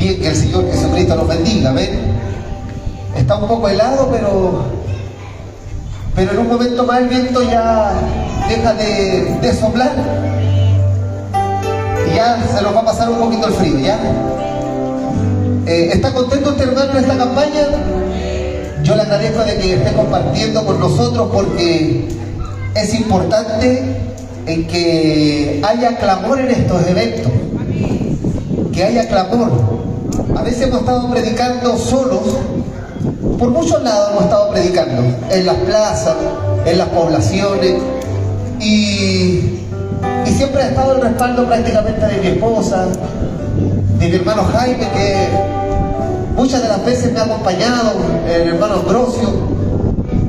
Bien, que el Señor Jesucristo nos bendiga, ¿ven? Está un poco helado, pero en un momento más el viento ya deja de soplar y ya se nos va a pasar un poquito el frío, ¿ya? ¿Está contento este hermano en esta campaña? Yo le agradezco de que esté compartiendo con nosotros, porque es importante en que haya clamor en estos eventos, que haya clamor. A veces hemos estado predicando solos, por muchos lados hemos estado predicando, en las plazas, en las poblaciones, y siempre ha estado el respaldo prácticamente de mi esposa, de mi hermano Jaime, que muchas de las veces me ha acompañado, el hermano Ambrosio.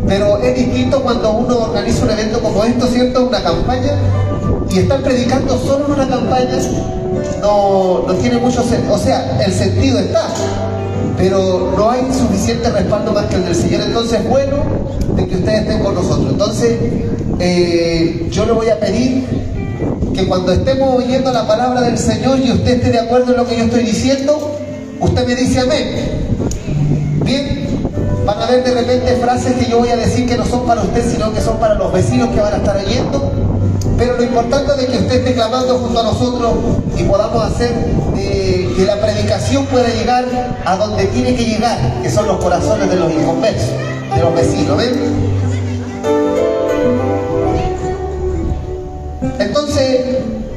Pero es distinto cuando uno organiza un evento como esto, ¿cierto? Una campaña, y estar predicando solo en una campaña no tiene mucho sentido. O sea, el sentido está, pero no hay suficiente respaldo más que el del Señor. Entonces es bueno de que ustedes estén con nosotros. Entonces yo le voy a pedir que cuando estemos oyendo la palabra del Señor y usted esté de acuerdo en lo que yo estoy diciendo, usted me dice amén. Bien, van a ver de repente frases que yo voy a decir que no son para usted, sino que son para los vecinos que van a estar oyendo. Pero lo importante es que usted esté clamando junto a nosotros y podamos hacer que la predicación pueda llegar a donde tiene que llegar, que son los corazones de los inconversos, de los vecinos, ¿ven? Entonces,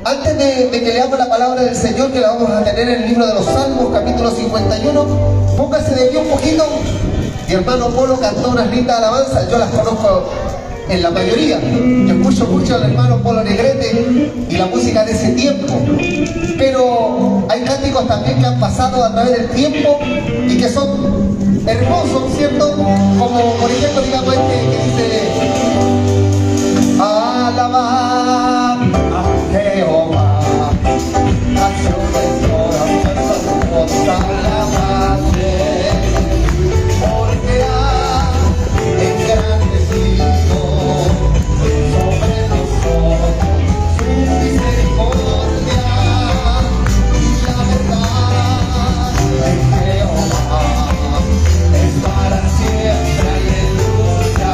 antes de que leamos la palabra del Señor, que la vamos a tener en el libro de los Salmos, capítulo 51, póngase de pie un poquito. Mi hermano Polo cantó unas lindas alabanzas, yo las conozco en la mayoría. Yo escucho mucho al hermano Polo Negrete y la música de ese tiempo. Pero hay cánticos también que han pasado a través del tiempo y que son hermosos, ¿cierto? Como por ejemplo, digamos, este que dice: alabar a Jehová, canciones todas fuerzas alabarle, porque ha engrandecido sobre nosotros su misericordia y la verdad de Jehová es para siempre, aleluya.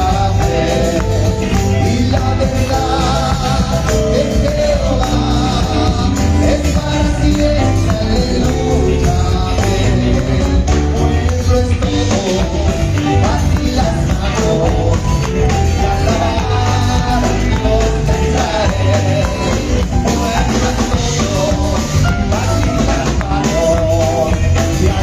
Y la verdad de Jehová es para siempre, aleluya. Nuestro es todo, así las manos, y alabar a Dios tendré. Nuestro es todo, así las manos, y alabar a Dios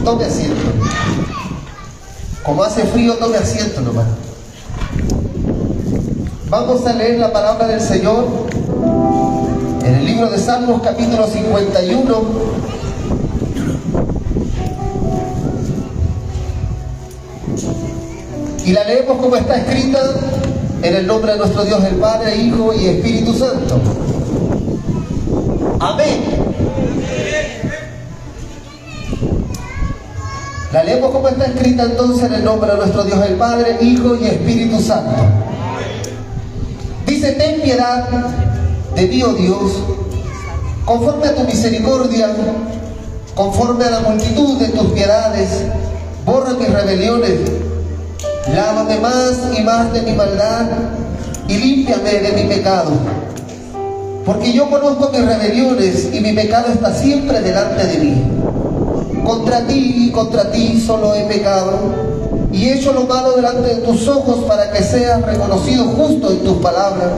tome asiento. Como hace frío, tome asiento nomás. Vamos a leer la palabra del Señor en el libro de Salmos, capítulo 51. Y la leemos como está escrita, en el nombre de nuestro Dios, el Padre, Hijo y Espíritu Santo. Amén. La leemos como está escrita entonces, en el nombre de nuestro Dios, el Padre, Hijo y Espíritu Santo. Dice: ten piedad de mí, oh Dios, conforme a tu misericordia, conforme a la multitud de tus piedades, borra mis rebeliones, lávame más y más de mi maldad y límpiame de mi pecado. porque yo conozco mis rebeliones y mi pecado está siempre delante de mí. Contra ti solo he pecado y he hecho lo malo delante de tus ojos, para que seas reconocido justo en tus palabras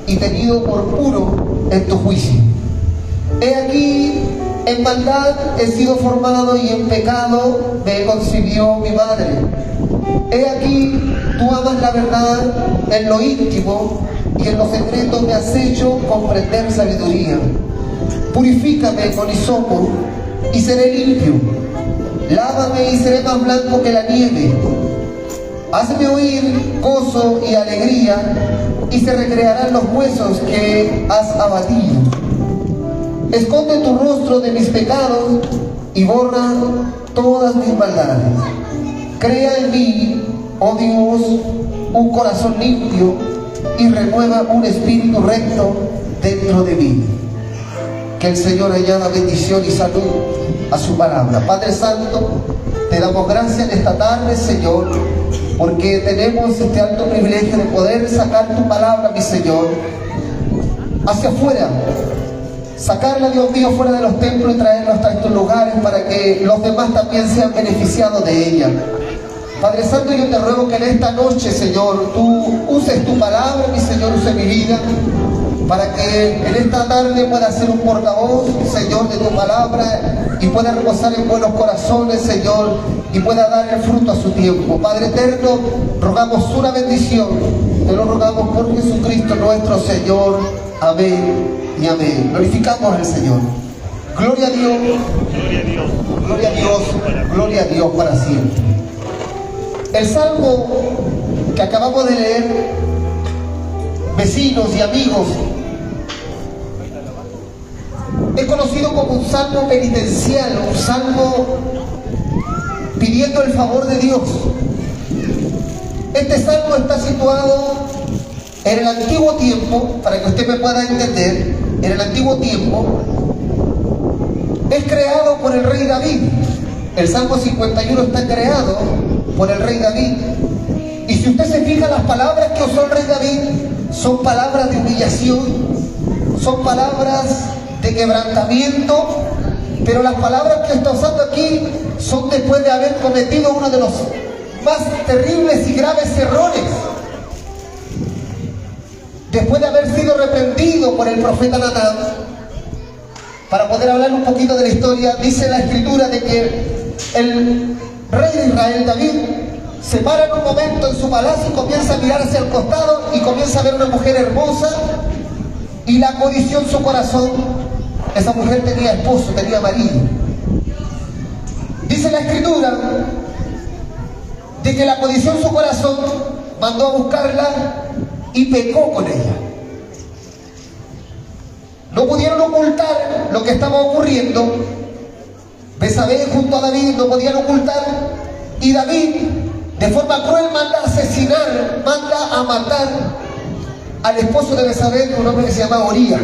y tenido por puro en tu juicio. He aquí, en maldad he sido formado y en pecado me concibió mi madre. He aquí, tú amas la verdad en lo íntimo y en lo secreto me has hecho comprender sabiduría. Purifícame con hisopo y seré limpio. Lávame y seré más blanco que la nieve. Hazme oír gozo y alegría, y se recrearán los huesos que has abatido. Esconde tu rostro de mis pecados y borra todas mis maldades. Crea en mí, oh Dios, un corazón limpio y renueva un espíritu recto dentro de mí. Que el Señor añada bendición y salud a su palabra. Padre Santo, te damos gracias en esta tarde, Señor, porque tenemos este alto privilegio de poder sacar tu palabra, mi Señor, hacia afuera. Sacarla, Dios mío, fuera de los templos y traerla hasta estos lugares para que los demás también sean beneficiados de ella. Padre Santo, yo te ruego que en esta noche, Señor, tú uses tu palabra, mi Señor, use mi vida, para que en esta tarde pueda ser un portavoz, Señor, de tu palabra y pueda reposar en buenos corazones, Señor, y pueda dar el fruto a su tiempo. Padre eterno, rogamos una bendición, te lo rogamos por Jesucristo nuestro Señor. Amén y amén. Glorificamos al Señor. Gloria a Dios, gloria a Dios, gloria a Dios para siempre. El salmo que acabamos de leer, vecinos y amigos, es conocido como un salmo penitencial, un salmo pidiendo el favor de Dios. Este salmo está situado en el antiguo tiempo, para que usted me pueda entender. En el antiguo tiempo es creado por el rey David. El Salmo 51 está creado por el rey David. Y si usted se fija, las palabras que usó el rey David son palabras de humillación, son palabras de quebrantamiento, pero las palabras que está usando aquí son después de haber cometido uno de los más terribles y graves errores. Después de haber sido reprendido por el profeta Natán. Para poder hablar un poquito de la historia, dice la escritura de que el rey de Israel, David, se para en un momento en su palacio y comienza a mirar hacia el costado y comienza a ver una mujer hermosa, y la codició en su corazón. Esa mujer tenía esposo, tenía marido. Dice la escritura de que la codició en su corazón, mandó a buscarla y pecó con ella. No pudieron ocultar lo que estaba ocurriendo. Betsabé junto a David no podían ocultar, y David de forma cruel manda a asesinar, manda a matar al esposo de Betsabé, un hombre que se llama Urías.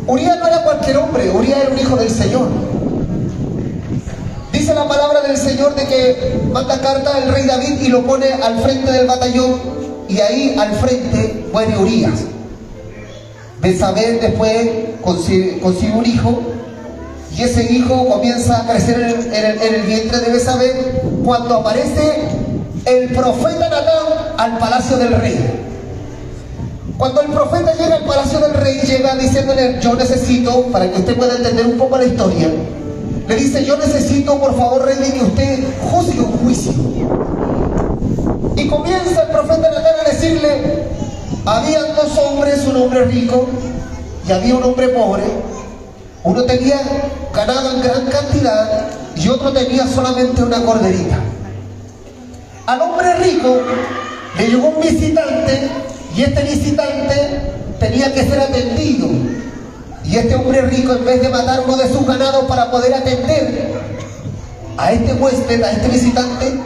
Urías no era cualquier hombre, Urías era un hijo del Señor. Dice la palabra del Señor de que manda carta al rey David y lo pone al frente del batallón, y ahí al frente muere Urías. Betsabé después consigue un hijo, y ese hijo comienza a crecer en el vientre de Betsabé cuando aparece el profeta Natán al palacio del rey. Cuando el profeta llega al palacio del rey, llega diciéndole: yo necesito, para que usted pueda entender un poco la historia, le dice: yo necesito, por favor, rey, de que usted juzgue un juicio. Y comienza el profeta Natán a decirle: habían dos hombres, un hombre rico y había un hombre pobre. Uno tenía ganado en gran cantidad y otro tenía solamente una corderita. Al hombre rico le llegó un visitante, y este visitante tenía que ser atendido. Y este hombre rico, en vez de matar uno de sus ganados para poder atender a este huésped, a este visitante,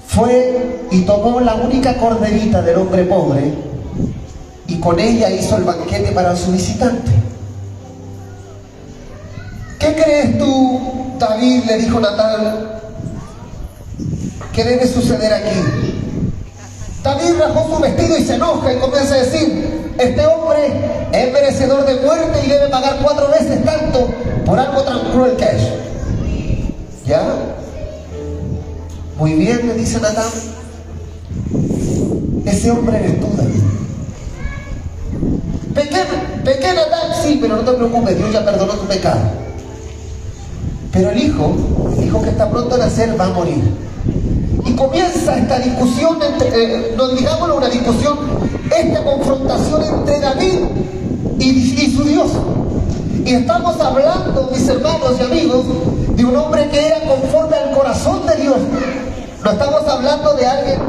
fue y tomó la única corderita del hombre pobre, y con ella hizo el banquete para su visitante. ¿Qué crees tú, David? Le dijo Natán, ¿qué debe suceder aquí? David rasgó su vestido y se enoja y comienza a decir: este hombre es merecedor de muerte y debe pagar 4 veces tanto por algo tan cruel que eso. ¿Ya? Muy bien, le dice Natán. Ese hombre eres tú, David. Pequé Natán, sí, pero no te preocupes, Dios ya perdonó tu pecado. Pero el hijo que está pronto a nacer va a morir. Y comienza esta discusión, no digámoslo una discusión, esta confrontación entre David y su Dios. Y estamos hablando, mis hermanos y amigos, de un hombre que era conforme al corazón de Dios. No estamos hablando de alguien,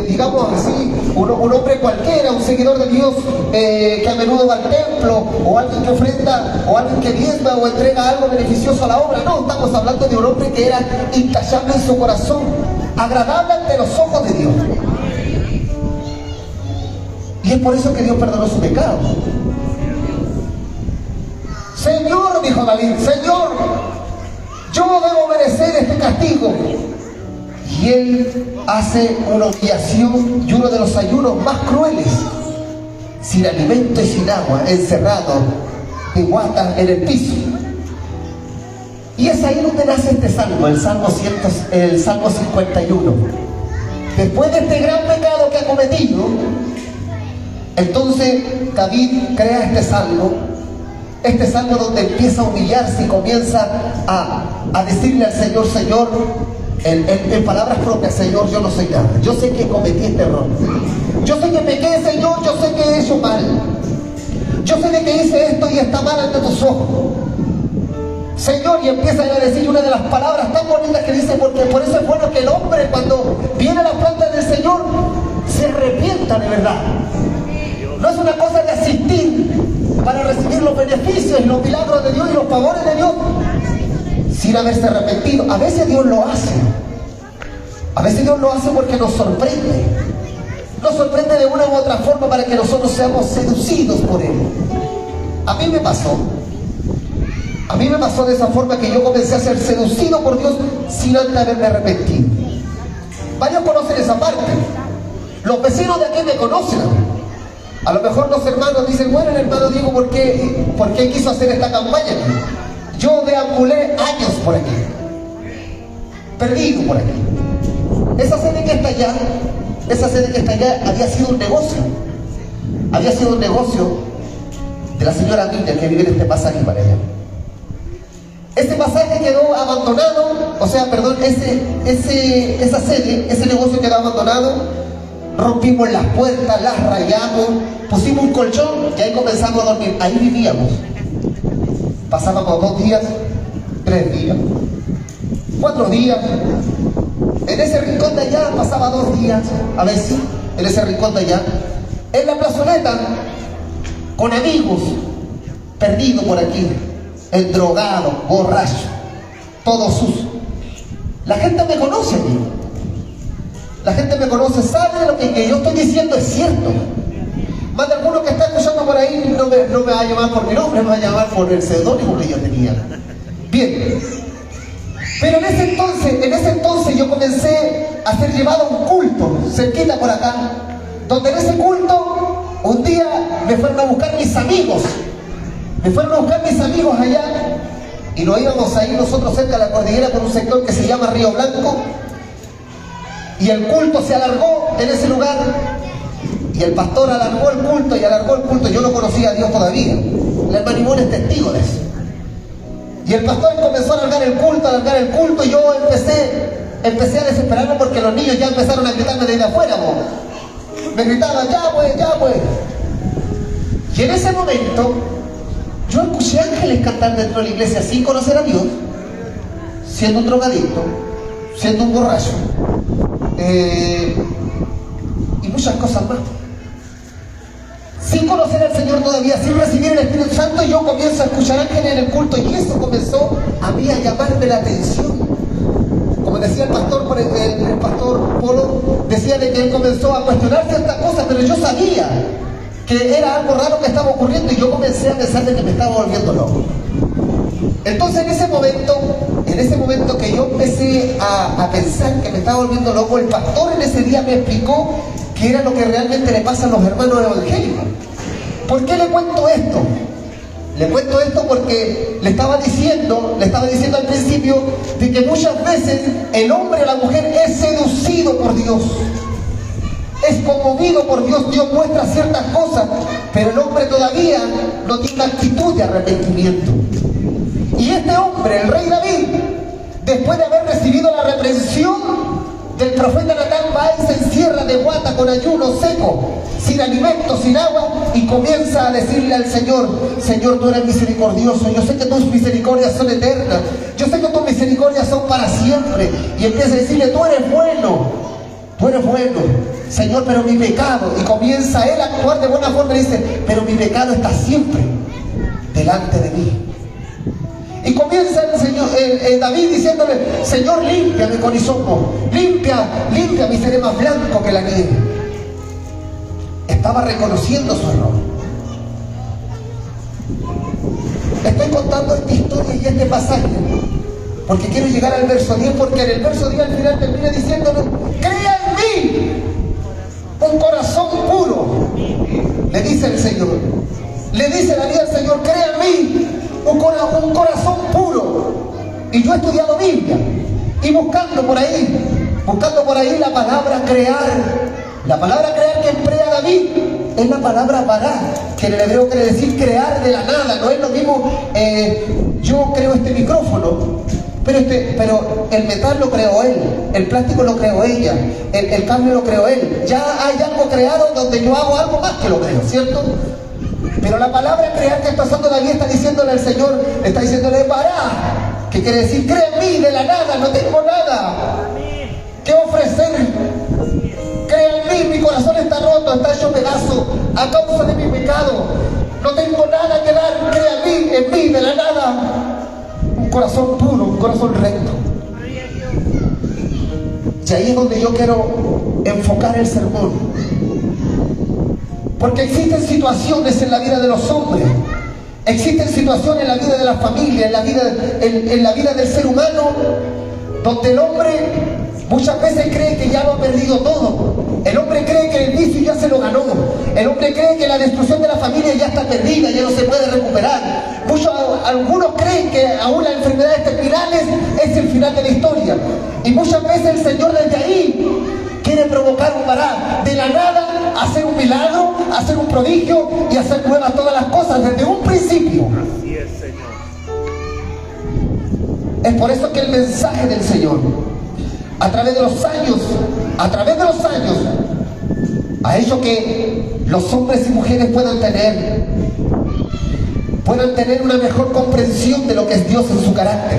digamos así, un hombre cualquiera, un seguidor de Dios que a menudo va al templo, o alguien que ofrenda, o alguien que diezma o entrega algo beneficioso a la obra. No, estamos hablando de un hombre que era intachable en su corazón, agradable ante los ojos de Dios. Y es por eso que Dios perdonó su pecado. Señor, dijo David, Señor, yo debo merecer este castigo. Y él hace una humillación y uno de los ayunos más crueles, sin alimento y sin agua, encerrado de guata en el piso. Y es ahí donde nace este salmo, el Salmo 51. Después de este gran pecado que ha cometido, entonces David crea este salmo donde empieza a humillarse y comienza a decirle al Señor: Señor, en palabras propias, Señor, yo no soy nada. Yo sé que cometí este error. Yo sé que pequé, Señor, yo sé que he hecho mal. Yo sé de que hice esto y está mal ante tus ojos. Señor, y empieza a decir una de las palabras tan bonitas que dice: porque por eso es bueno que el hombre, cuando viene a la planta del Señor, se arrepienta de verdad. No es una cosa de asistir para recibir los beneficios y los milagros de Dios y los favores de Dios sin haberse arrepentido. A veces Dios lo hace. A veces Dios lo hace porque nos sorprende. Nos sorprende de una u otra forma para que nosotros seamos seducidos por Él. A mí me pasó de esa forma, que yo comencé a ser seducido por Dios sin antes haberme arrepentido. Varios conocen esa parte. Los vecinos de aquí me conocen. A lo mejor los hermanos dicen: bueno, el hermano Diego, ¿por qué quiso hacer esta campaña? Yo deambulé años por aquí, perdido por aquí. Esa sede que está allá había sido un negocio. Había sido un negocio de la señora Milla, que vive en este pasaje para allá. Ese pasaje quedó abandonado, esa sede, ese negocio quedó abandonado. Rompimos las puertas, las rayamos, pusimos un colchón y ahí comenzamos a dormir. Ahí vivíamos. Pasábamos 2 días, 3 días, 4 días. En ese rincón de allá pasaba 2 días, a ver si, en ese rincón de allá. En la plazoleta, con amigos, perdido por aquí, endrogado, borracho, todo sucio. La gente me conoce aquí. La gente me conoce, sabe lo que yo estoy diciendo es cierto. Más de alguno que está escuchando por ahí no me va a llamar por mi nombre, me va a llamar por el seudónimo que yo tenía. Bien. Pero en ese entonces yo comencé a ser llevado a un culto, cerquita por acá, donde en ese culto, un día me fueron a buscar mis amigos. Me fueron a buscar mis amigos allá, y nos íbamos a ir nosotros cerca de la cordillera por un sector que se llama Río Blanco. Y el culto se alargó en ese lugar. Y el pastor alargó el culto. Yo no conocía a Dios todavía. La hermana Ivonne es testigo de eso. Y el pastor comenzó a alargar el culto. Y yo empecé a desesperarme porque los niños ya empezaron a gritarme desde afuera. Me gritaban: ya pues. Y en ese momento yo escuché ángeles cantar dentro de la iglesia sin conocer a Dios, siendo un drogadicto, siendo un borracho, y muchas cosas más. Sin conocer al Señor todavía, sin recibir el Espíritu Santo, yo comienzo a escuchar ángeles en el culto, y eso comenzó a mí a llamarme la atención. Como decía el pastor Polo, decía de que él comenzó a cuestionar ciertas cosas, pero yo sabía que era algo raro que estaba ocurriendo, y yo comencé a pensar de que me estaba volviendo loco. Entonces en ese momento que yo empecé a pensar que me estaba volviendo loco, el pastor en ese día me explicó qué era lo que realmente le pasa a los hermanos evangélicos. ¿Por qué le cuento esto? Le cuento esto porque le estaba diciendo al principio de que muchas veces el hombre o la mujer es seducido por Dios, es conmovido por Dios. Dios muestra ciertas cosas, pero el hombre todavía no tiene una actitud de arrepentimiento. Y este hombre, el rey David, después de haber recibido la reprensión del profeta Natán, va y se encierra de guata con ayuno seco, sin alimento, sin agua, y comienza a decirle al Señor: Señor, tú eres misericordioso, yo sé que tus misericordias son eternas, yo sé que tus misericordias son para siempre. Y empieza a decirle: tú eres bueno, Señor, pero mi pecado. Y comienza él a actuar de buena forma y dice: pero mi pecado está siempre delante de mí. Y comienza David diciéndole: Señor, límpiame con hisopo, limpia mi seré más blanco que la nieve. Estaba reconociendo su error. Estoy contando esta historia y este pasaje porque quiero llegar al verso 10, porque en el verso 10 al final termina diciéndole: crea en mí un corazón puro. Le dice el Señor, le dice David al Señor: crea en mí un corazón puro. Y yo he estudiado Biblia y buscando por ahí la palabra crear que emplea David es la palabra bará, que en el hebreo quiere decir crear de la nada. No es lo mismo yo creo este micrófono, pero el metal lo creó él, el plástico lo creó ella, el cable lo creó él. Ya hay algo creado donde yo hago algo más que lo creo, ¿cierto? Pero la palabra crear que está usando David está diciéndole al Señor, está diciéndole bará, que quiere decir: crea en mí de la nada, no tengo nada que ofrecer. Crea en mí, mi corazón está roto, está hecho pedazo a causa de mi pecado. No tengo nada que dar, crea en mí de la nada. Un corazón puro, un corazón recto. Y ahí es donde yo quiero enfocar el sermón. Porque existen situaciones en la vida de los hombres, existen situaciones en la vida de la familia, en la vida del ser humano, donde el hombre muchas veces cree que ya lo ha perdido todo. El hombre cree que el vicio ya se lo ganó. El hombre cree que la destrucción de la familia ya está perdida, ya no se puede recuperar. Algunos creen que aún las enfermedades terminales es el final de la historia. Y muchas veces el Señor desde ahí quiere provocar un vará, de la nada hacer un milagro, hacer un prodigio y hacer nuevas todas las cosas desde un principio. Así es, Señor. Es por eso que el mensaje del Señor, a través de los años, ha hecho que los hombres y mujeres puedan tener una mejor comprensión de lo que es Dios en su carácter.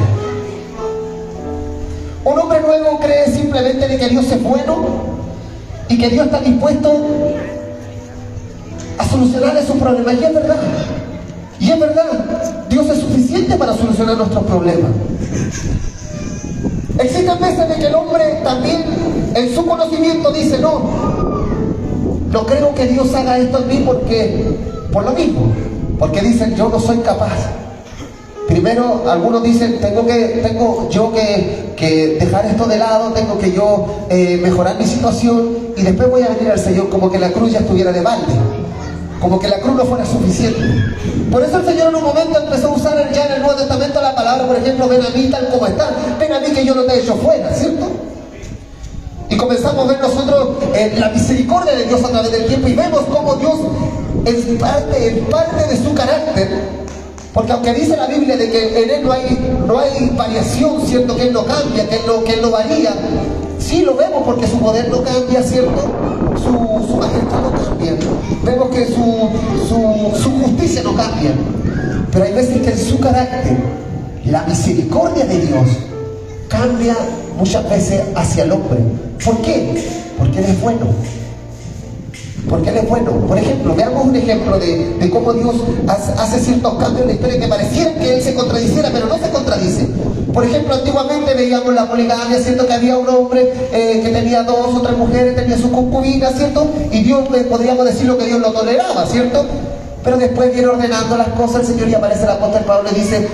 Un hombre nuevo cree simplemente de que Dios es bueno y que Dios está dispuesto a solucionarle sus problemas. Y es verdad, Dios es suficiente para solucionar nuestros problemas. Existen veces de que el hombre también en su conocimiento dice: no creo que Dios haga esto en mí por lo mismo, porque dicen: yo no soy capaz. Primero algunos dicen: tengo yo que dejar esto de lado, tengo que yo mejorar mi situación, y después voy a venir al Señor, como que la cruz ya estuviera de balde, como que la cruz no fuera suficiente. Por eso el Señor en un momento empezó a usar ya en el Nuevo Testamento la palabra, por ejemplo: ven a mí tal como está, ven a mí que yo no te he hecho fuera, ¿cierto? Y comenzamos a ver nosotros la misericordia de Dios a través del tiempo, y vemos cómo Dios es parte de su carácter. Porque aunque dice la Biblia de que en Él no hay variación, ¿cierto? Que Él no cambia, que Él no varía. Sí lo vemos, porque su poder no cambia, ¿cierto? Su majestad no cambia. Vemos que su justicia no cambia. Pero hay veces que en su carácter, la misericordia de Dios cambia muchas veces hacia el hombre. ¿Por qué? Porque Él es bueno. Porque Él es bueno. Por ejemplo, veamos un ejemplo de cómo Dios hace ciertos cambios en la historia que parecieran que Él se contradiciera, pero no se contradice. Por ejemplo, antiguamente veíamos la poligamia, ¿cierto? Que había un hombre que tenía 2 o 3 mujeres, tenía sus concubinas, ¿cierto? Y Dios, podríamos decirlo que Dios lo toleraba, ¿cierto? Pero después viene ordenando las cosas el Señor y aparece el apóstol Pablo y dice,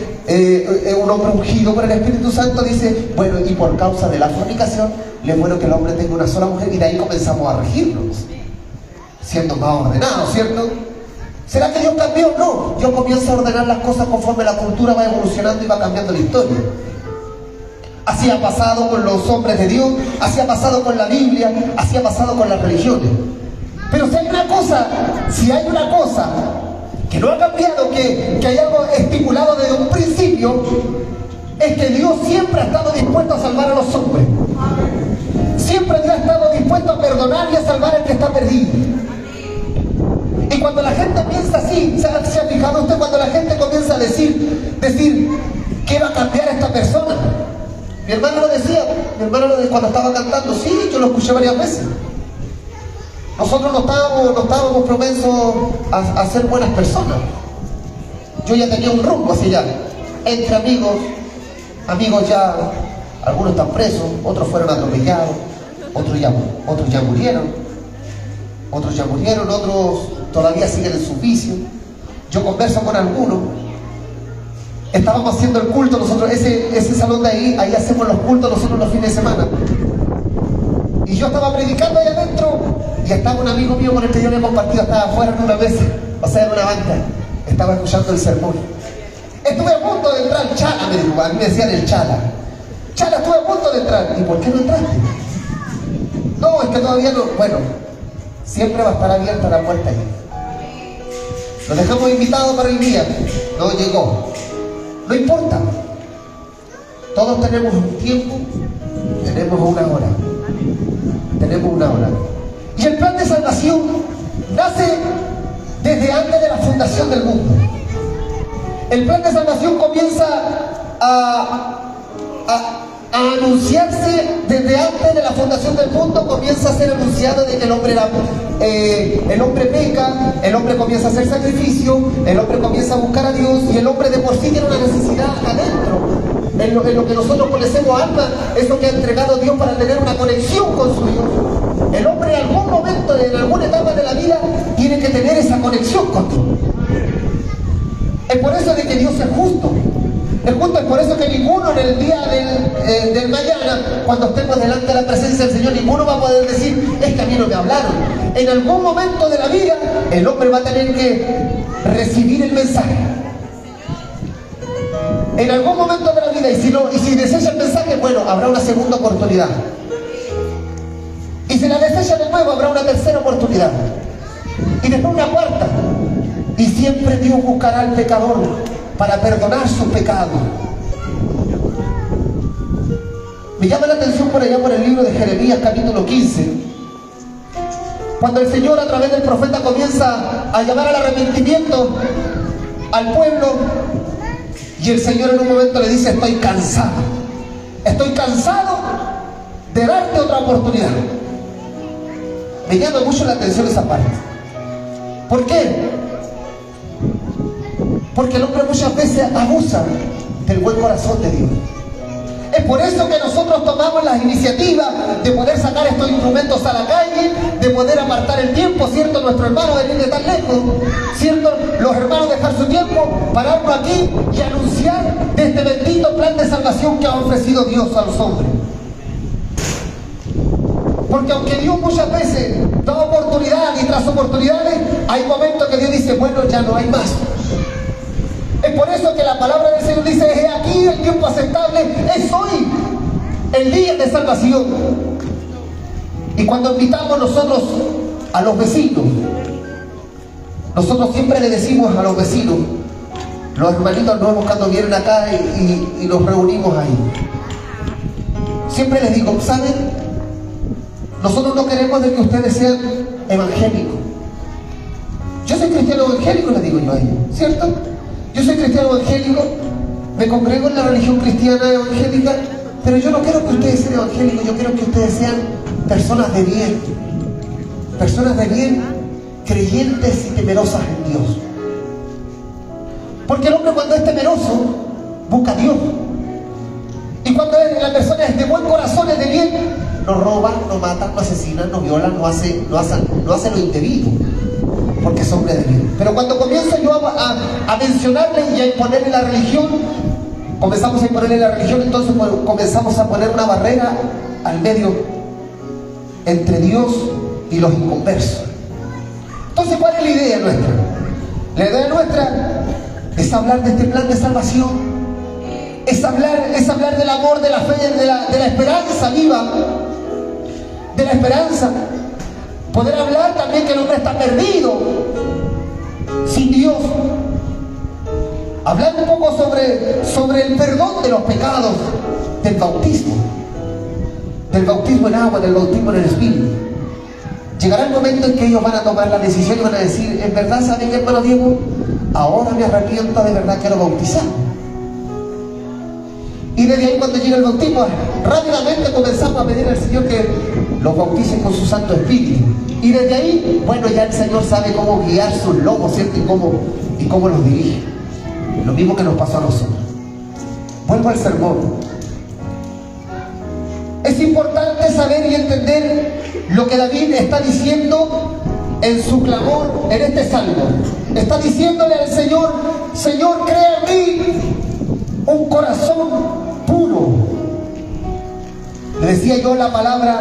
un hombre ungido por el Espíritu Santo dice, bueno, y por causa de la fornicación, le es bueno que el hombre tenga una sola mujer, y de ahí comenzamos a regirnos, siendo más ordenados, ¿cierto? ¿Será que Dios cambió? No, Dios comienza a ordenar las cosas conforme la cultura va evolucionando y va cambiando la historia. Así ha pasado con los hombres de Dios, así ha pasado con la Biblia, así ha pasado con las religiones. Pero si hay una cosa que no ha cambiado, que hay algo estipulado desde un principio, es que Dios siempre ha estado dispuesto a salvar a los hombres. Siempre Dios ha estado dispuesto a perdonar y a salvar al que está perdido. Y cuando la gente piensa así, ¿se ha fijado usted? Cuando la gente comienza a decir, ¿qué va a cambiar esta persona? Mi hermano lo decía, cuando estaba cantando, sí, yo lo escuché varias veces. Nosotros no estábamos propensos a ser buenas personas. Yo ya tenía un rumbo hacia allá. Entre amigos ya, algunos están presos, otros fueron atropellados, otros ya murieron, otros todavía siguen en su vicio. Yo converso con algunos. Estábamos haciendo el culto nosotros, ese salón de ahí hacemos los cultos nosotros los fines de semana. Y yo estaba predicando ahí adentro y estaba un amigo mío con el que yo le he compartido, estaba afuera en una mesa, o sea, en una banca, estaba escuchando el sermón. Estuve a punto de entrar, Chala, me dijo, a mí me decían el Chala. Chala, estuve a punto de entrar. ¿Y por qué no entraste? No, es que todavía no. Bueno, siempre va a estar abierta la puerta ahí. Lo dejamos invitado para el día, no llegó. No importa. Todos tenemos un tiempo, tenemos una hora. Y el plan de salvación nace desde antes de la fundación del mundo. El plan de salvación comienza a anunciarse desde antes de la fundación del mundo. Comienza a ser anunciado de que el hombre peca, el hombre comienza a hacer sacrificio, el hombre comienza a buscar a Dios, y el hombre de por sí tiene una necesidad adentro, en lo que nosotros conocemos alma, es lo que ha entregado Dios para tener una conexión con su Dios. El hombre en algún momento, en alguna etapa de la vida, tiene que tener esa conexión con Dios. Es por eso de que Dios es justo. Es justo, es por eso que ninguno en el día del mañana, cuando estemos delante de la presencia del Señor, ninguno va a poder decir, es que a mí no me hablaron. En algún momento de la vida, el hombre va a tener que recibir el mensaje. En algún momento de la vida, y si desecha el mensaje, bueno, habrá una segunda oportunidad. Y si la desecha de nuevo, habrá una tercera oportunidad. Y después una cuarta. Y siempre Dios buscará al pecador para perdonar sus pecados. Me llama la atención por allá por el libro de Jeremías, capítulo 15, cuando el Señor a través del profeta comienza a llamar al arrepentimiento al pueblo, y el Señor en un momento le dice, estoy cansado de darte otra oportunidad. Me llama mucho la atención esa parte. ¿Por qué? Porque el hombre muchas veces abusa del buen corazón de Dios. Es por eso que nosotros tomamos las iniciativas de poder sacar estos instrumentos a la calle, de poder apartar el tiempo, ¿cierto? Nuestro hermano venir de tan lejos, ¿cierto? Los hermanos dejar su tiempo, pararnos aquí y anunciar de este bendito plan de salvación que ha ofrecido Dios a los hombres. Porque aunque Dios muchas veces da oportunidades y tras oportunidades, hay momentos que Dios dice, bueno, ya no hay más. Es por eso que la palabra del Señor dice, he aquí el tiempo aceptable, es hoy el día de salvación. Y cuando invitamos nosotros a los vecinos, nosotros siempre le decimos a los vecinos, los hermanitos nuevos cuando vienen acá y los reunimos ahí, siempre les digo, ¿saben? Nosotros no queremos de que ustedes sean evangélicos. Yo soy cristiano evangélico, les digo yo a ellos, ¿cierto? Yo soy cristiano evangélico, me congrego en la religión cristiana evangélica, pero yo no quiero que ustedes sean evangélicos, yo quiero que ustedes sean personas de bien, creyentes y temerosas en Dios. Porque el hombre cuando es temeroso, busca a Dios. Y cuando la persona es de buen corazón, es de bien, no roba, no mata, no asesina, no viola, no hace lo indebido. porque es hombre de bien. Pero cuando comienzo yo a mencionarle y a imponerle la religión, comenzamos a imponerle la religión, entonces comenzamos a poner una barrera al medio entre Dios y los inconversos. Entonces, ¿cuál es la idea nuestra? La idea nuestra es hablar de este plan de salvación, es hablar del amor, de la fe, de la esperanza viva, de la esperanza. Poder hablar también que el hombre está perdido, sin Dios. Hablar un poco sobre el perdón de los pecados, del bautismo en agua, del bautismo en el Espíritu. Llegará el momento en que ellos van a tomar la decisión y van a decir, en verdad, ¿saben qué, hermano Diego? Ahora me arrepiento, de verdad quiero bautizar. Y desde ahí, cuando llega el bautismo, rápidamente comenzamos a pedir al Señor que los bautice con su Santo Espíritu. Y desde ahí, bueno, ya el Señor sabe cómo guiar sus lobos, ¿cierto? Y cómo los dirige. Lo mismo que nos pasó a nosotros. Vuelvo al sermón. Es importante saber y entender lo que David está diciendo en su clamor en este salmo. Está diciéndole al Señor, Señor, crea en mí un corazón puro. Le decía yo la palabra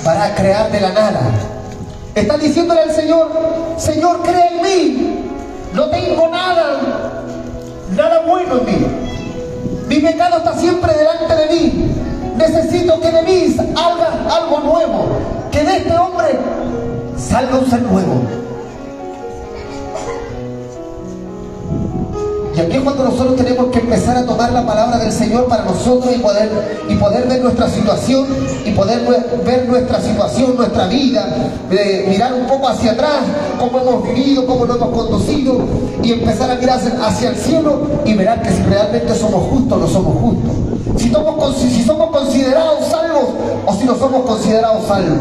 para crear de la nada. Está diciéndole al Señor, Señor, crea en mí. No tengo nada bueno en mí. Mi pecado está siempre delante de mí. Necesito que de mí salga algo nuevo. Que de este hombre salga un ser nuevo. Y aquí es cuando nosotros tenemos que empezar a tomar la palabra del Señor para nosotros y poder ver nuestra situación, y poder ver nuestra situación, nuestra vida, mirar un poco hacia atrás, cómo hemos vivido, cómo nos hemos conducido, y empezar a mirar hacia el cielo y mirar que si realmente somos justos o no somos justos. Si somos considerados salvos o si no somos considerados salvos.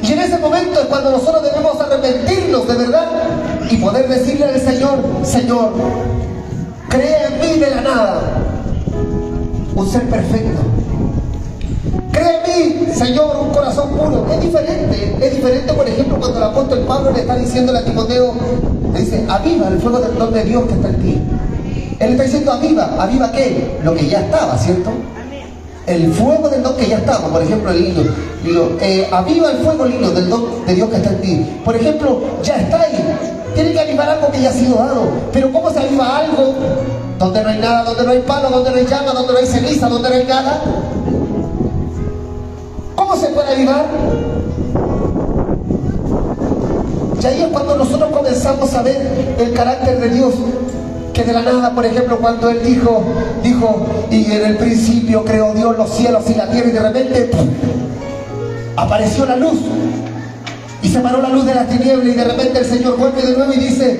Y en ese momento es cuando nosotros debemos arrepentirnos de verdad y poder decirle al Señor, Señor, crea en mí de la nada un ser perfecto. Crea en mí, Señor, un corazón puro. Es diferente, por ejemplo, cuando el apóstol Pablo le está diciendo a Timoteo, le dice, aviva el fuego del don de Dios que está en ti. Él está diciendo, ¿aviva qué? Lo que ya estaba, ¿cierto? El fuego del don que ya estaba. Por ejemplo, el hilo, aviva el fuego, el hilo del don de Dios que está en ti. Por ejemplo, ya está ahí. Tiene que avivar algo que ya ha sido dado. Pero ¿cómo se aviva algo donde no hay nada, donde no hay palo, donde no hay llama, donde no hay ceniza, donde no hay nada? ¿Cómo se puede avivar? Y ahí es cuando nosotros comenzamos a ver el carácter de Dios. Que de la nada, por ejemplo, cuando Él dijo, y en el principio creó Dios los cielos y la tierra, y de repente ¡pum!, apareció la luz. Y separó la luz de las tinieblas, y de repente el Señor vuelve de nuevo y dice,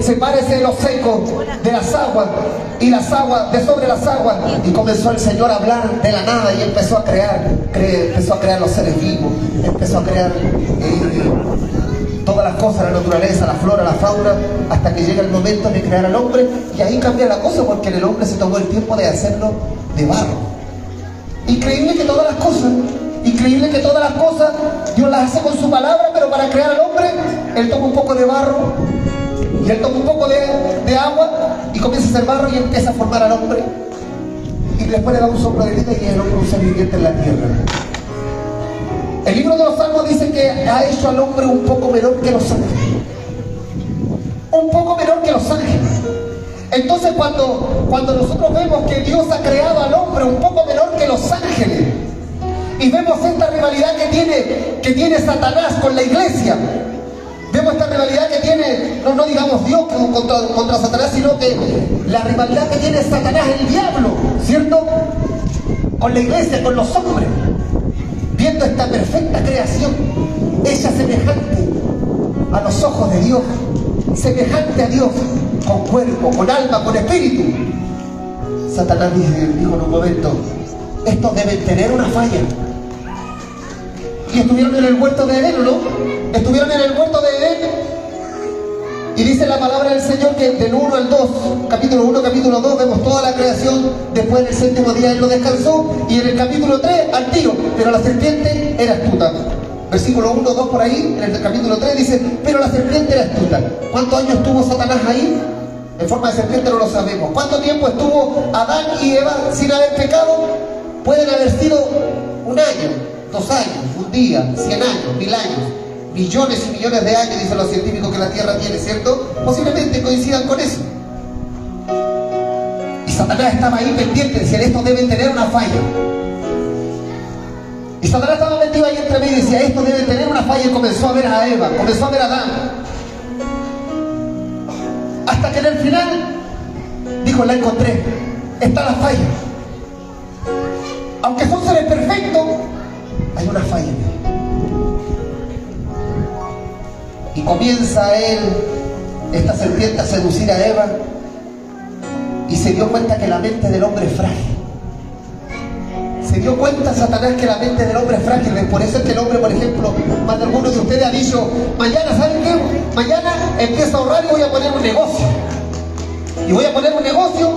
sepárese lo seco de las aguas, y las aguas de sobre las aguas. Y comenzó el Señor a hablar de la nada y empezó a crear los seres vivos, empezó a crear todas las cosas, la naturaleza, la flora, la fauna, hasta que llega el momento de crear al hombre. Y ahí cambia la cosa, porque el hombre se tomó el tiempo de hacerlo de barro. Increíble que todas las cosas Dios las hace con su palabra, pero para crear al hombre Él toma un poco de barro y Él toma un poco de agua y comienza a hacer barro y empieza a formar al hombre, y después le da un soplo de vida y el hombre un ser viviente en la tierra. El libro de los Salmos dice que ha hecho al hombre un poco menor que los ángeles. Un poco menor que los ángeles. Entonces cuando nosotros vemos que Dios ha creado al hombre un poco menor que los ángeles, y vemos esta rivalidad que tiene Satanás con la iglesia, vemos esta rivalidad que tiene, no digamos Dios contra Satanás, sino que la rivalidad que tiene Satanás, el diablo, ¿cierto?, con la iglesia, con los hombres. Viendo esta perfecta creación, ella semejante a los ojos de Dios, semejante a Dios, con cuerpo, con alma, con espíritu. Satanás dijo en un momento, estos deben tener una falla. Y estuvieron en el huerto de Edén, ¿no? Estuvieron en el huerto de Edén. Y dice la palabra del Señor que del 1 al 2, capítulo 1, capítulo 2, vemos toda la creación. Después del séptimo día Él lo descansó. Y en el capítulo 3, al tiro. Pero la serpiente era astuta. versículo 1, 2 por ahí, en el capítulo 3 dice, pero la serpiente era astuta. ¿Cuántos años estuvo Satanás ahí? En forma de serpiente no lo sabemos. ¿Cuánto tiempo estuvo Adán y Eva sin haber pecado? Pueden haber sido 1 año, 2 años, 1 día, 100 años, 1000 años, millones y millones de años, dicen los científicos que la Tierra tiene, ¿cierto? Posiblemente coincidan con eso. Y Satanás estaba ahí pendiente, decía, esto debe tener una falla. Y Satanás estaba metido ahí entre medio y decía, esto debe tener una falla, y comenzó a ver a Eva, comenzó a ver a Adán. Hasta que en el final dijo, la encontré, está la falla. Aunque son seres perfectos, hay una falla. Y comienza él, esta serpiente, a seducir a Eva, y se dio cuenta que la mente del hombre es frágil. Se dio cuenta Satanás que la mente del hombre es frágil. Por eso es que el hombre, por ejemplo, más de alguno de ustedes ha dicho, mañana, ¿saben qué? Mañana empiezo a ahorrar y voy a poner un negocio. Y voy a poner un negocio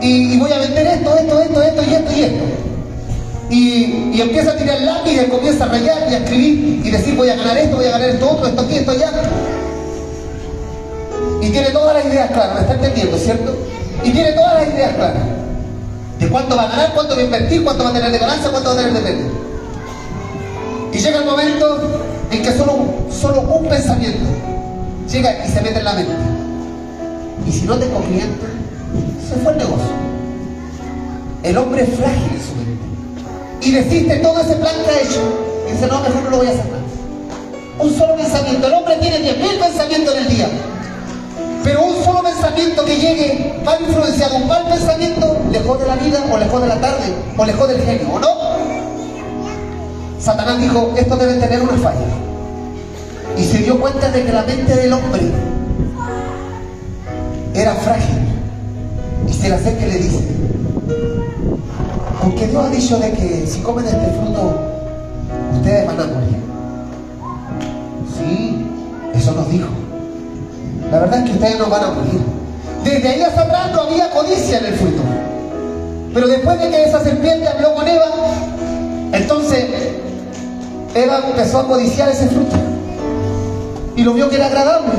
y voy a vender esto y esto. Y empieza a tirar lápiz y comienza a rayar y a escribir y decir, voy a ganar esto otro, esto aquí, esto allá. Y tiene todas las ideas claras, ¿me está entendiendo, cierto? Y tiene todas las ideas claras. De cuánto va a ganar, cuánto va a invertir, cuánto va a tener de ganancia, cuánto va a tener de pérdida. Y llega el momento en que solo un pensamiento llega y se mete en la mente. Y si no tengo cliente, se fue el negocio. El hombre es frágil en su mente. Y desiste todo ese plan que ha hecho. Y dice, no, mejor no lo voy a hacer más. Un solo pensamiento. El hombre tiene 10.000 pensamientos en el día. Pero un solo pensamiento que llegue, mal influenciado, un mal pensamiento, le jode la vida, o le jode la tarde, o le jode el genio, ¿o no? Satanás dijo, esto debe tener una falla. Y se dio cuenta de que la mente del hombre era frágil. Y se le acerca y le dice, porque Dios ha dicho de que si comen este fruto, ustedes van a morir. Sí, eso nos dijo. La verdad es que ustedes no van a morir. Desde ahí hacia atrás no había codicia en el fruto. Pero después de que esa serpiente habló con Eva, entonces Eva empezó a codiciar ese fruto. Y lo vio que era agradable.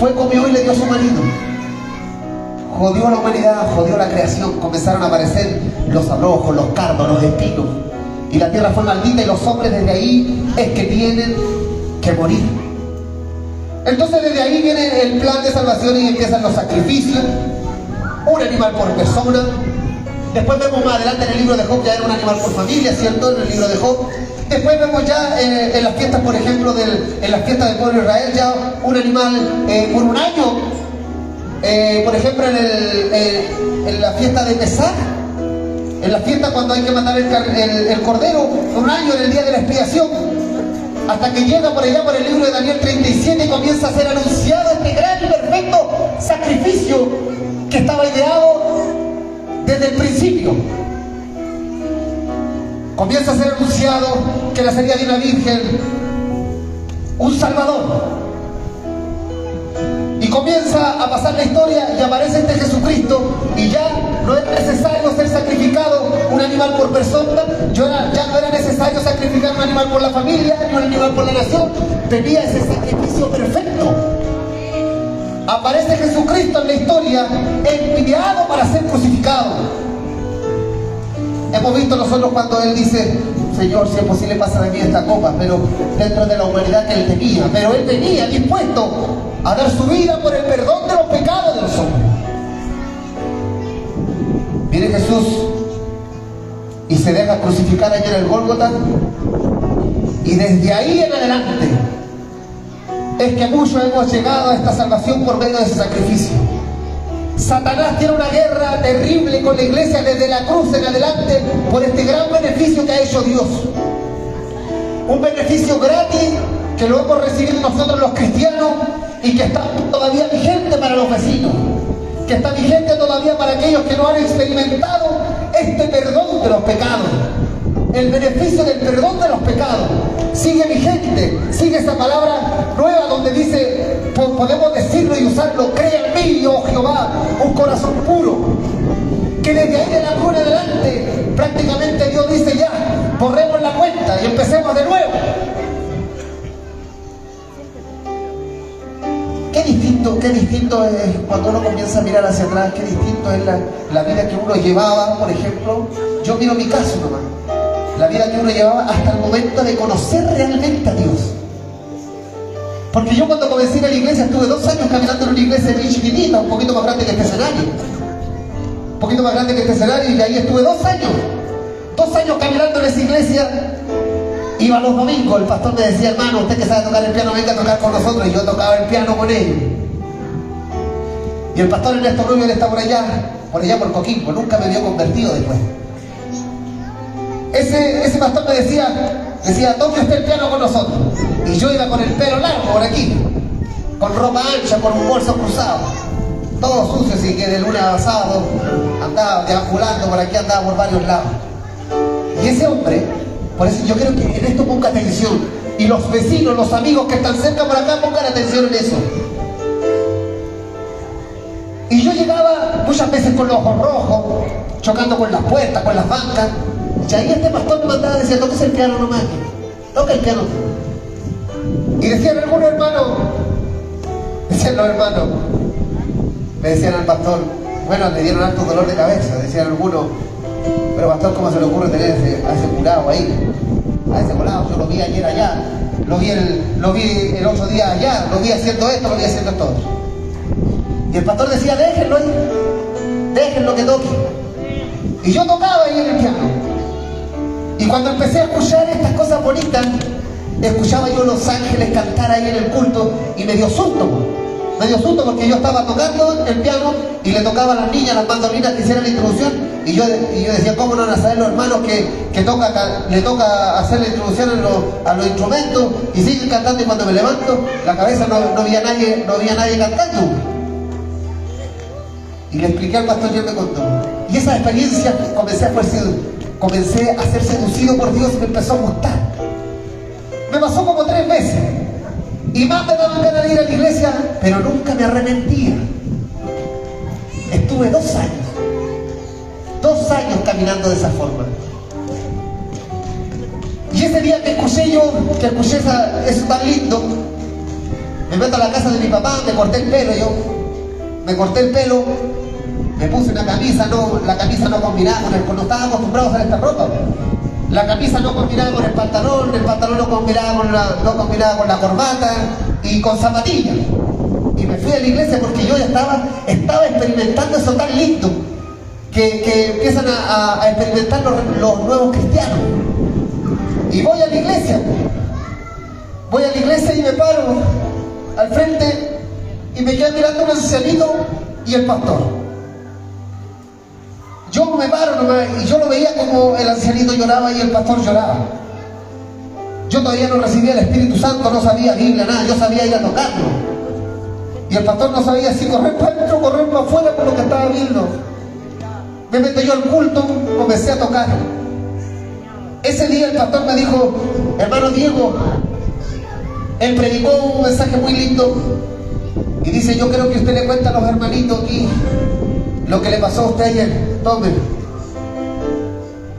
Fue, comió y le dio a su marido. Jodió a la humanidad, jodió la creación. Comenzaron a aparecer los abrojos, los cardos, los espinos. Y la tierra fue maldita y los hombres desde ahí es que tienen que morir. Entonces desde ahí viene el plan de salvación y empiezan los sacrificios. Un animal por persona. Después vemos más adelante en el libro de Job, ya era un animal por familia, ¿cierto? En el libro de Job. Después vemos ya en las fiestas, por ejemplo, en las fiestas del pueblo de Israel, ya un animal por 1 año. Por ejemplo, en la fiesta de Pesaj, en la fiesta cuando hay que matar el cordero, 1 año, en el día de la expiación. Hasta que llega por allá, por el libro de Daniel 37, y comienza a ser anunciado este gran y perfecto sacrificio que estaba ideado desde el principio. Comienza a ser anunciado que nacería de una virgen un Salvador. Y comienza a pasar la historia y aparece este Jesucristo y ya no es necesario ser sacrificado un animal por persona, ya no era necesario sacrificar un animal por la familia ni un animal por la nación, tenía ese sacrificio perfecto. Aparece Jesucristo en la historia enviado para ser crucificado. Hemos visto nosotros cuando Él dice, Señor, si es posible pasa de mí esta copa, pero dentro de la humanidad que Él tenía, pero Él venía dispuesto a dar su vida por el perdón de los pecados de los hombres. Viene Jesús y se deja crucificar allá en el Gólgota, y desde ahí en adelante es que muchos hemos llegado a esta salvación por medio de ese sacrificio. Satanás tiene una guerra terrible con la iglesia desde la cruz en adelante por este gran beneficio que ha hecho Dios. Un beneficio gratis que lo hemos recibido nosotros los cristianos y que está todavía vigente para los vecinos, que está vigente todavía para aquellos que no han experimentado este perdón de los pecados. El beneficio del perdón de los pecados sigue vigente, sigue esa palabra nueva donde dice, podemos decirlo y usarlo, crea en mí, oh Jehová, un corazón puro. Que desde ahí de la cruz en adelante prácticamente Dios dice, ya, borremos la cuenta y empecemos de nuevo. qué distinto es cuando uno comienza a mirar hacia atrás, qué distinto es la vida que uno llevaba, por ejemplo. Yo miro mi caso nomás, la vida que uno llevaba hasta el momento de conocer realmente a Dios. Porque yo cuando comencé a ir a la iglesia estuve 2 años caminando en una iglesia bien chiquitita, un poquito más grande que este escenario. Un poquito más grande que este escenario, y ahí estuve 2 años. 2 años caminando en esa iglesia. Iba los domingos, el pastor me decía: hermano, usted que sabe tocar el piano, venga a tocar con nosotros. Y yo tocaba el piano con ellos. Y el pastor Ernesto Rubio, él está por allá por Coquimbo, nunca me vio convertido después. Ese pastor me decía: toque usted el piano con nosotros. Y yo iba con el pelo largo por aquí, con ropa ancha, con un bolso cruzado, todo sucio, así que de lunes a sábado andaba deambulando por aquí, andaba por varios lados. Y ese hombre, por eso yo creo que en esto ponga atención, y los vecinos, los amigos que están cerca por acá, pongan atención en eso. Y yo llegaba muchas veces con los ojos rojos, chocando con las puertas, con las bancas, y ahí este pastor me mandaba, decía: toque el piano nomás, toca el piano. Y decían algunos hermanos, me decían al pastor, bueno, le dieron alto dolor de cabeza, decían algunos: pero pastor, ¿cómo se le ocurre tener a ese curado ahí? A ese curado, yo lo vi ayer allá, lo vi el otro día allá, lo vi haciendo esto, lo vi haciendo esto otro. Y el pastor decía: déjenlo ahí, déjenlo que toque. Y yo tocaba ahí en el piano. Y cuando empecé a escuchar estas cosas bonitas, escuchaba yo los ángeles cantar ahí en el culto, y me dio susto porque yo estaba tocando el piano y le tocaba a las niñas, las mandolinas que hicieran la introducción, y yo decía: ¿cómo no van a saber los hermanos que le toca hacer la introducción a los instrumentos? Y siguen cantando, y cuando me levanto la cabeza no había nadie cantando. Y le expliqué al pastor y él me contó. Y esa experiencia comencé a ser seducido por Dios, y me empezó a gustar. Me pasó como 3 veces. Y más me daban ganas de ir a la iglesia, pero nunca me arrepentía. Estuve 2 años. 2 años caminando de esa forma. Y ese día que escuché eso tan lindo, me meto a la casa de mi papá, me corté el pelo, me puse una camisa, la camisa no combinaba no estaba acostumbrado a usar esta ropa. La camisa no combinaba con el pantalón no combinaba con la corbata y con zapatillas. Y me fui a la iglesia porque yo ya estaba experimentando eso tan lindo que empiezan a experimentar los nuevos cristianos. Y voy a la iglesia y me paro al frente y me quedo mirando un ancianito y el pastor. Yo me paro nomás, y yo lo veía como el ancianito lloraba y el pastor lloraba. Yo todavía no recibía el Espíritu Santo, no sabía Biblia, nada, yo sabía ir a tocarlo. Y el pastor no sabía si correr para adentro o correr para afuera por lo que estaba viendo. Me metí yo al culto, comencé a tocar. Ese día el pastor me dijo: hermano Diego, él predicó un mensaje muy lindo, y dice: yo creo que usted le cuenta a los hermanitos aquí lo que le pasó a usted ayer. Tome.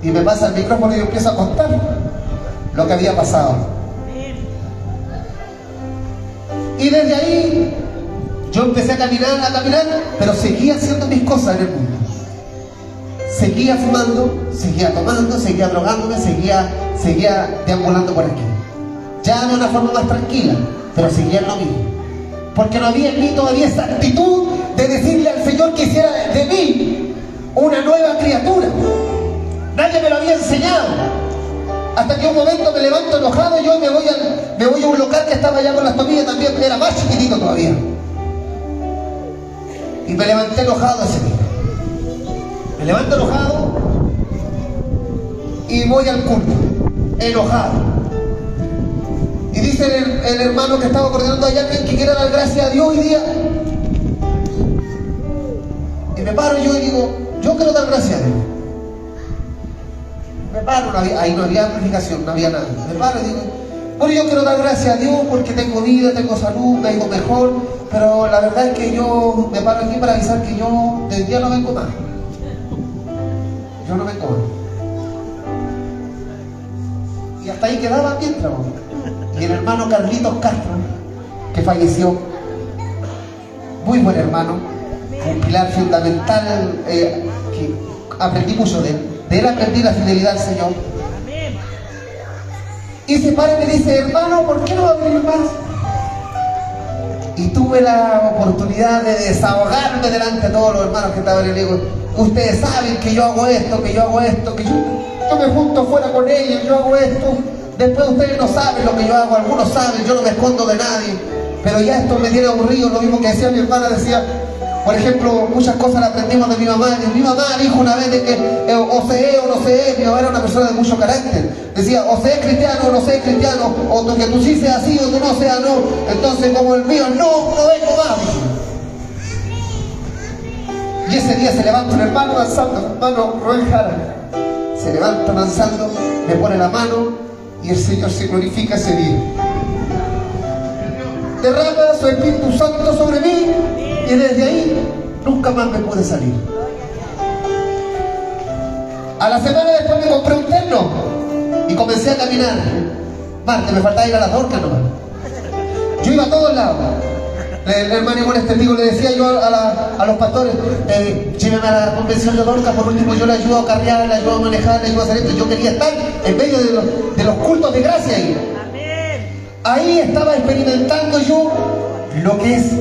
Y me pasa el micrófono y yo empiezo a contar lo que había pasado. Y desde ahí yo empecé a caminar, pero seguía haciendo mis cosas en el mundo. Seguía fumando, seguía tomando, seguía drogándome, seguía deambulando por aquí. Ya de una forma más tranquila, pero seguía en lo mismo. Porque no había en mí todavía esa actitud de decirle al Señor que hiciera de mí una nueva criatura. Nadie me lo había enseñado. Hasta que un momento me levanto enojado, yo me voy a un local que estaba allá con las tomillas, también era más chiquitito todavía. Y me levanté enojado ese día. Me levanto enojado y voy al culto, enojado. Y dice el hermano que estaba coordinando allá que quiera dar gracias a Dios hoy día. Y me paro yo y digo: yo quiero dar gracias a Dios. Me paro, ahí no había amplificación, no había nada. Me paro y digo: bueno, yo quiero dar gracias a Dios porque tengo vida, tengo salud, me ha ido mejor, pero la verdad es que yo me paro aquí para avisar que yo desde día no vengo más. Yo no vengo más. Y hasta ahí quedaba mientras. Y el hermano Carlitos Castro, que falleció, muy buen hermano, un pilar fundamental, que aprendí mucho de él. De él aprendí la fidelidad al Señor. Y se para y me dice, hermano, ¿por qué no va a venir más? Y tuve la oportunidad de desahogarme delante de todos los hermanos que estaban en el digo, ustedes saben que yo hago esto, que yo hago esto, que yo me junto fuera con ellos, yo hago esto. Después ustedes no saben lo que yo hago, algunos saben, yo no me escondo de nadie. Pero ya esto me tiene aburrido, lo mismo que decía mi hermana, decía, por ejemplo, muchas cosas las aprendimos de mi mamá. Mi mamá dijo una vez de que o se es o no se es. Mi mamá era una persona de mucho carácter. Decía, o se es cristiano o no se es cristiano, o que tú sí seas así o tú no seas no. Entonces, como el mío no vengo más. Y ese día se levanta un hermano danzando, hermano Roel Jara. Se levanta danzando, me pone la mano y el Señor se glorifica ese día. Derrama su Espíritu Santo sobre mí y desde ahí nunca más me pude salir. A la semana después me compré un terno y comencé a caminar. Marte, me faltaba ir a las Dorcas nomás. Yo iba a todos lados. El hermano Iván es testigo, le decía yo a los pastores, llévenme a la convención de Dorcas, por último yo le ayudo a carrear, le ayudo a manejar, le ayudo a hacer esto. Yo quería estar en medio de los cultos de gracia ahí. Ahí estaba experimentando yo lo que es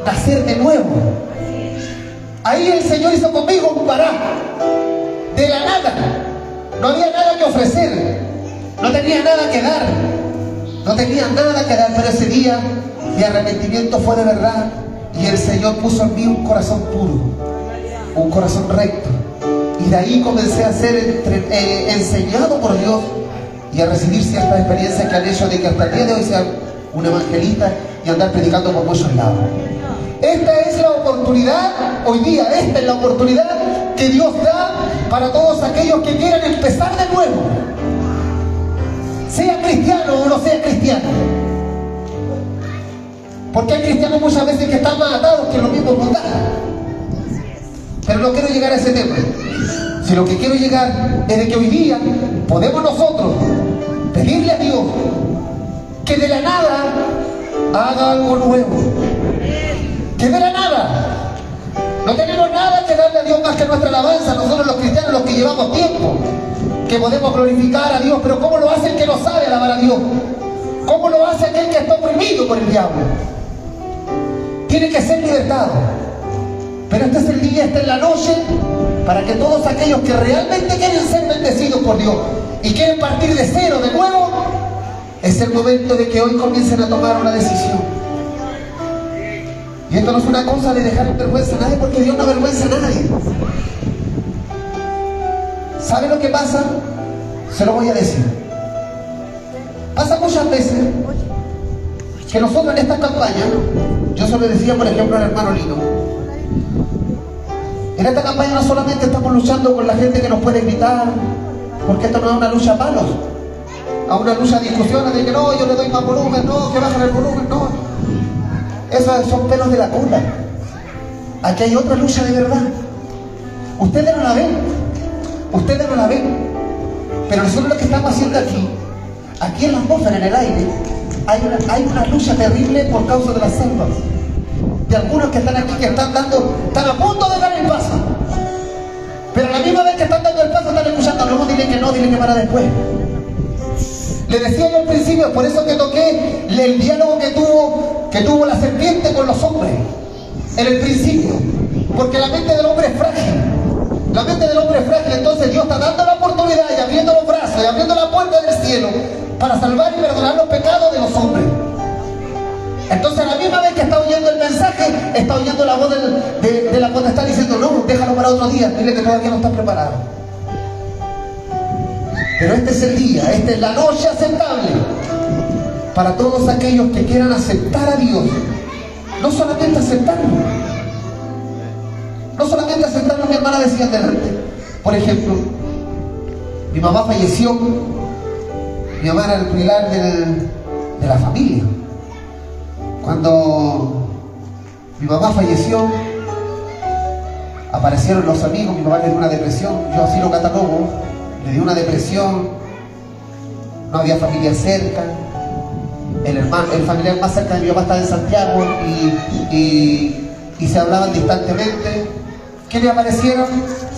nacer de nuevo. Ahí el Señor hizo conmigo un pará. De la nada. No había nada que ofrecer. No tenía nada que dar. No tenía nada que dar. Pero ese día mi arrepentimiento fue de verdad. Y el Señor puso en mí un corazón puro. Un corazón recto. Y de ahí comencé a ser enseñado por Dios y a recibir ciertas experiencias que han hecho de que hasta el día de hoy sea un evangelista y andar predicando por muchos lados. Esta es la oportunidad, hoy día, esta es la oportunidad que Dios da para todos aquellos que quieran empezar de nuevo. Sea cristiano o no sea cristiano. Porque hay cristianos muchas veces que están más atados que los mismos mundanos. Pero no quiero llegar a ese tema. Si lo que quiero llegar es de que hoy día podemos nosotros pedirle a Dios que de la nada haga algo nuevo. Que de la nada. No tenemos nada que darle a Dios más que nuestra alabanza. Nosotros los cristianos, los que llevamos tiempo, que podemos glorificar a Dios. Pero ¿cómo lo hace el que no sabe alabar a Dios? ¿Cómo lo hace aquel que está oprimido por el diablo? Tiene que ser libertado. Pero este es el día, esta es la noche, para que todos aquellos que realmente quieren ser bendecidos por Dios y quieren partir de cero de nuevo, es el momento de que hoy comiencen a tomar una decisión. Y esto no es una cosa de dejar en vergüenza a nadie, porque Dios no avergüenza a nadie. ¿Sabe lo que pasa? Se lo voy a decir. Pasa muchas veces que nosotros en esta campaña, yo se lo decía por ejemplo al hermano Lino, en esta campaña no solamente estamos luchando con la gente que nos puede gritar, porque esto no es una lucha a palos, a una lucha de discusiones de que no, yo le doy más volumen, no, que bajen el volumen, no. Esos son pelos de la cola. Aquí hay otra lucha de verdad. Ustedes no la ven, ustedes no la ven, pero nosotros lo que estamos haciendo aquí en la atmósfera, en el aire, hay una lucha terrible por causa de las almas. De algunos que están aquí, que están a punto de dar el paso. Pero a la misma vez que están dando el paso, están escuchando, no, dile que no, dile que para después. Le decía yo al principio, por eso que toqué el diálogo que tuvo la serpiente con los hombres, en el principio. Porque la mente del hombre es frágil. La mente del hombre es frágil, entonces Dios está dando la oportunidad y abriendo los brazos y abriendo la puerta del cielo para salvar y perdonar los pecados de los hombres. Entonces a la misma vez que está oyendo el mensaje, está oyendo la voz de la potestad diciendo, no, déjalo para otro día, dile que todavía no está preparado. Pero este es el día, esta es la noche aceptable para todos aquellos que quieran aceptar a Dios. No solamente aceptarlo, no solamente aceptarlo. Mi hermana decía delante, por ejemplo, mi mamá falleció, mi mamá era el pilar de la familia. Cuando mi mamá falleció, aparecieron los amigos, mi mamá le dio una depresión, yo así lo catalogo, le dio una depresión, no había familia cerca, el familiar más cerca de mi mamá estaba en Santiago y y se hablaban distantemente. ¿Qué le aparecieron?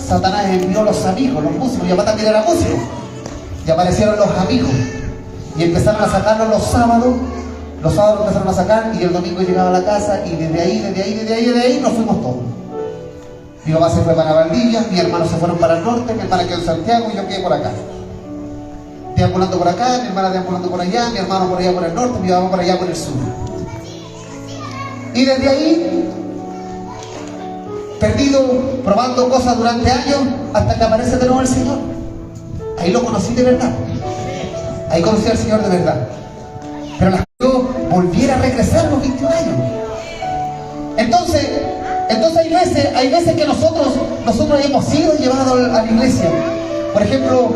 Satanás envió los amigos, los músicos. Mi papá también era músico. Y aparecieron los amigos y empezaron a sacarlos los sábados. Los sábados empezaron a sacar y el domingo llegaba a la casa y desde ahí nos fuimos todos. Mi papá se fue para Valdivia, mis hermanos se fueron para el norte, mi hermana quedó en Santiago y yo quedé por acá. Deambulando por acá, mi hermana deambulando por allá, mi hermano por allá por el norte, mi papá por allá por el sur. Y desde ahí, perdido, probando cosas durante años, hasta que aparece de nuevo el Señor. Ahí lo conocí de verdad. Ahí conocí al Señor de verdad. Pero las que yo volviera a regresar a los 21 años. Entonces hay veces que nosotros hemos sido llevados a la iglesia. Por ejemplo,